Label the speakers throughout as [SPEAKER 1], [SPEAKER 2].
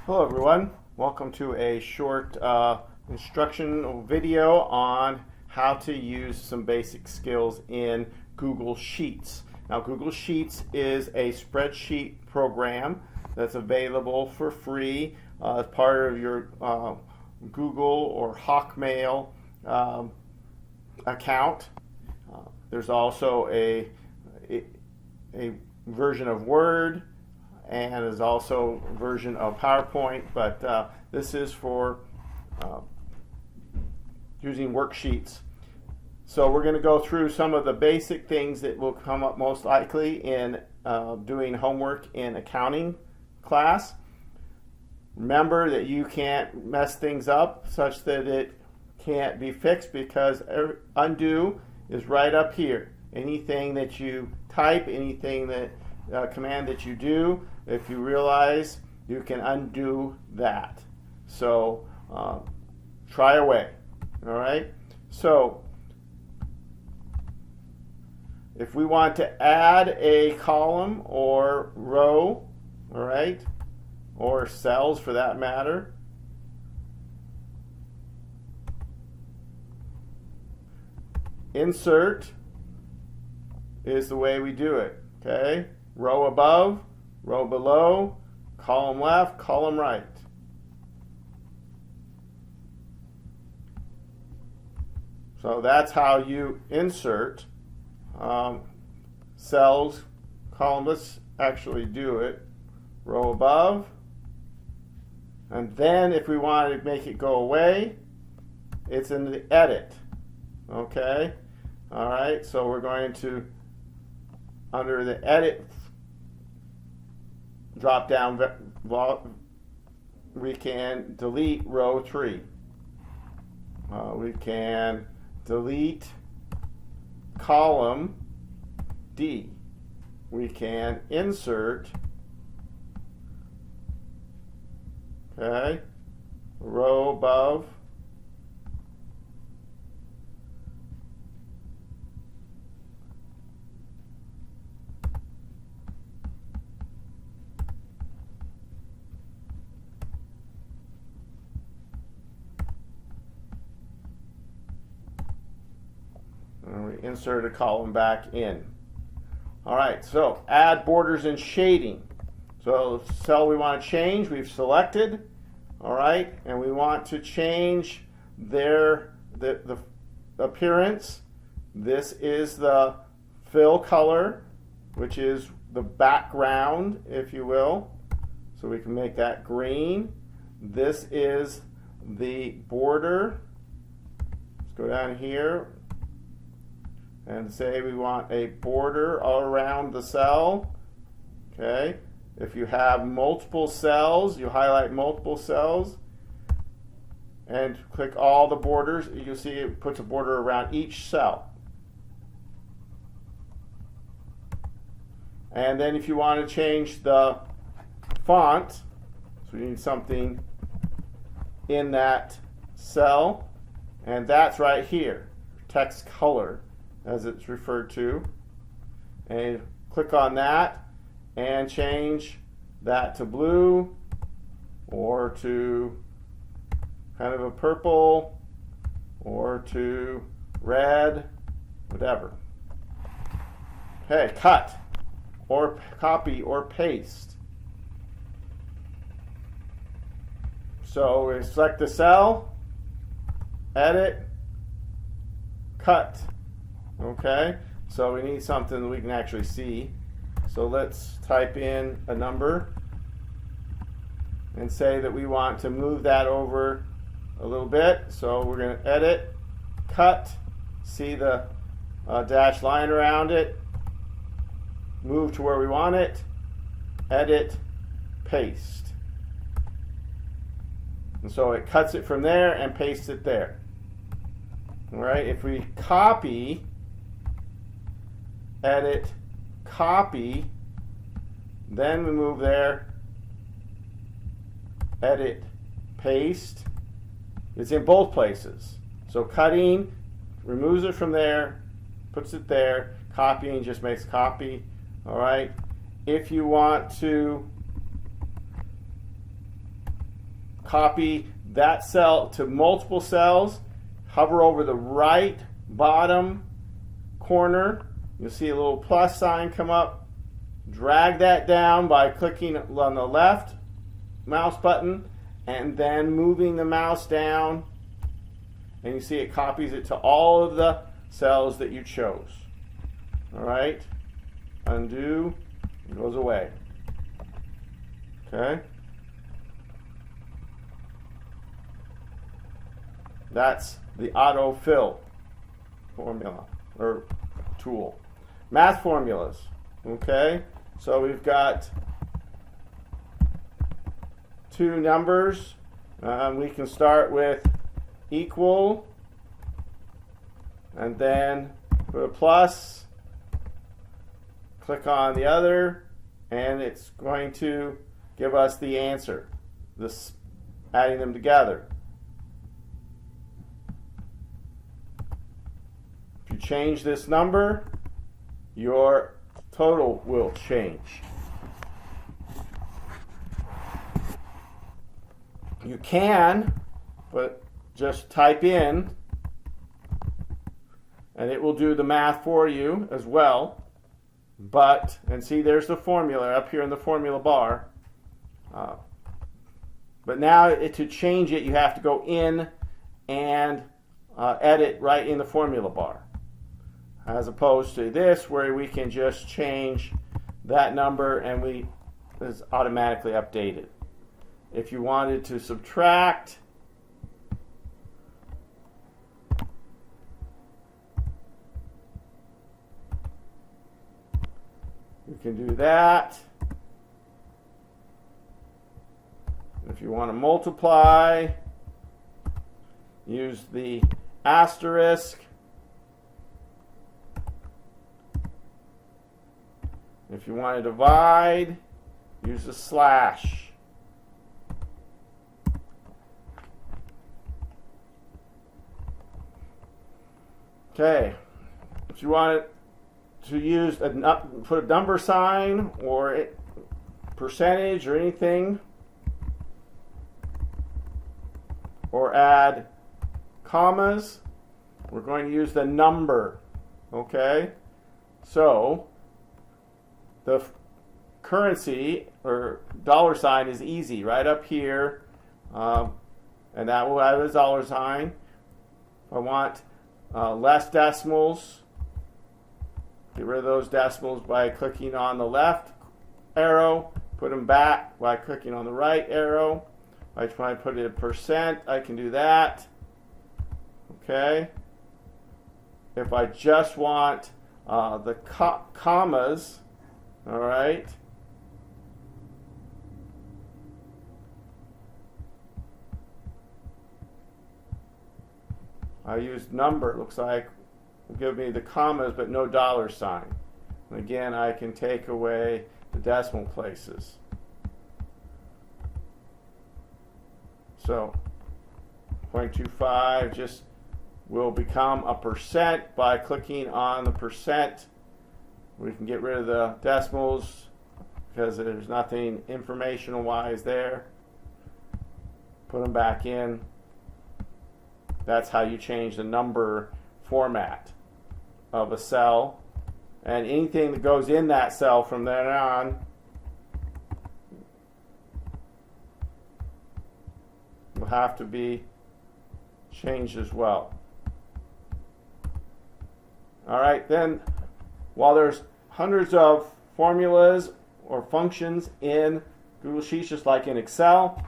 [SPEAKER 1] Hello everyone, welcome to a short instructional video on how to use some basic skills in Google Sheets. Now Google Sheets is a spreadsheet program that's available for free as part of your Google or Hotmail account. There's also a version of Word, and is also a version of PowerPoint, but this is for using worksheets. So we're going to go through some of the basic things that will come up most likely in doing homework in accounting class. Remember that you can't mess things up such that it can't be fixed, because undo is right up here. Anything that you type, anything that command that you do, if you realize, you can undo that. So try away. All right. So if we want to add a column or row, all right, or cells for that matter, insert is the way we do it. Okay. Row above, row below, column left, column right. So that's how you insert cells, column. Let's actually do it. Row above, and then if we want to make it go away, it's in the edit. Okay? All right, so we're going to, under the edit drop down, we can delete row 3. We can delete column D. We can insert, okay, row above, and we insert a column back in. All right, so add borders and shading. So the cell we want to change, we've selected. All right, and we want to change the appearance. This is the fill color, which is the background, if you will. So we can make that green. This is the border. Let's go down here and say we want a border all around the cell. Okay. If you have multiple cells, you highlight multiple cells and click all the borders. You'll see it puts a border around each cell. And then if you want to change the font, so we need something in that cell, and that's right here, text color as it's referred to, and click on that and change that to blue or to kind of a purple or to red, whatever. Okay, cut or copy or paste. So we select the cell, edit, cut. Okay, so we need something that we can actually see. So let's type in a number and say that we want to move that over a little bit. So we're going to edit, cut, see the dashed line around it, move to where we want it, edit, paste. And so it cuts it from there and pastes it there. All right, if we copy, edit, copy, then we move there, edit, paste. It's in both places. So cutting removes it from there, puts it there. Copying just makes copy. All right. If you want to copy that cell to multiple cells. Hover over the right bottom corner. You'll see a little plus sign come up. Drag that down by clicking on the left mouse button and then moving the mouse down, and you see it copies it to all of the cells that you chose. All right, undo, it goes away. Okay, that's the autofill formula or tool. Math formulas. Okay, so we've got two numbers. We can start with equal and then put a plus, click on the other, and it's going to give us the answer, this adding them together. If you change this number, your total will change. You can, but just type in and it will do the math for you as well. But, and see, there's the formula up here in the formula bar. But now to change it, you have to go in and edit right in the formula bar, as opposed to this where we can just change that number and it's automatically updated. If you wanted to subtract, you can do that. If you want to multiply, use the asterisk. If you want to divide, use the slash. Okay, if you want to use put a number sign or percentage or anything, or add commas, we're going to use the number. Okay, so the currency or dollar sign is easy, right up here, and that will have a dollar sign. If I want less decimals, get rid of those decimals by clicking on the left arrow, put them back by clicking on the right arrow. If I put it in percent, I can do that. Okay. If I just want the commas, all right, I used number. Looks like will give me the commas but no dollar sign. And again, I can take away the decimal places. So 0.25 just will become a percent by clicking on the percent. We can get rid of the decimals because there's nothing informational wise there. Put them back in. That's how you change the number format of a cell. And anything that goes in that cell from then on will have to be changed as well. All right, then, while there's hundreds of formulas or functions in Google Sheets, just like in Excel,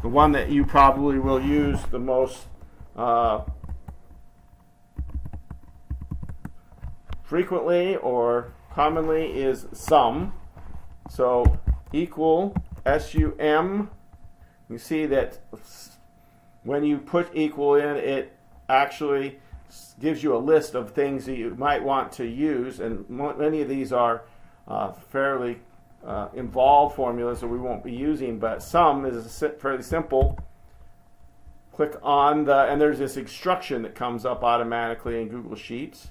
[SPEAKER 1] the one that you probably will use the most frequently or commonly is sum. So equal, SUM. You see that when you put equal in, it actually gives you a list of things that you might want to use, and many of these are fairly involved formulas that we won't be using, but sum is fairly simple. Click on and there's this instruction that comes up automatically in Google Sheets.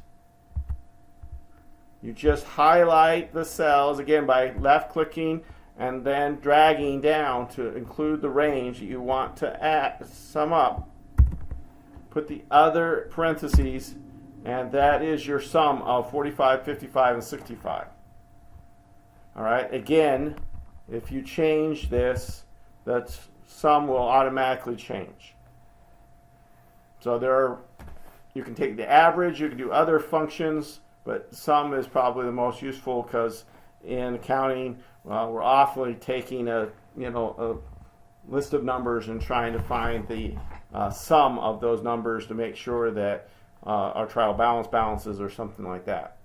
[SPEAKER 1] You just highlight the cells again by left clicking and then dragging down to include the range that you want to sum up. Put the other parentheses, and that is your sum of 45, 55, and 65. All right, again, if you change this, that sum will automatically change. So you can take the average, you can do other functions, but sum is probably the most useful because in accounting, we're often taking a list of numbers and trying to find the sum of those numbers to make sure that our trial balance balances or something like that.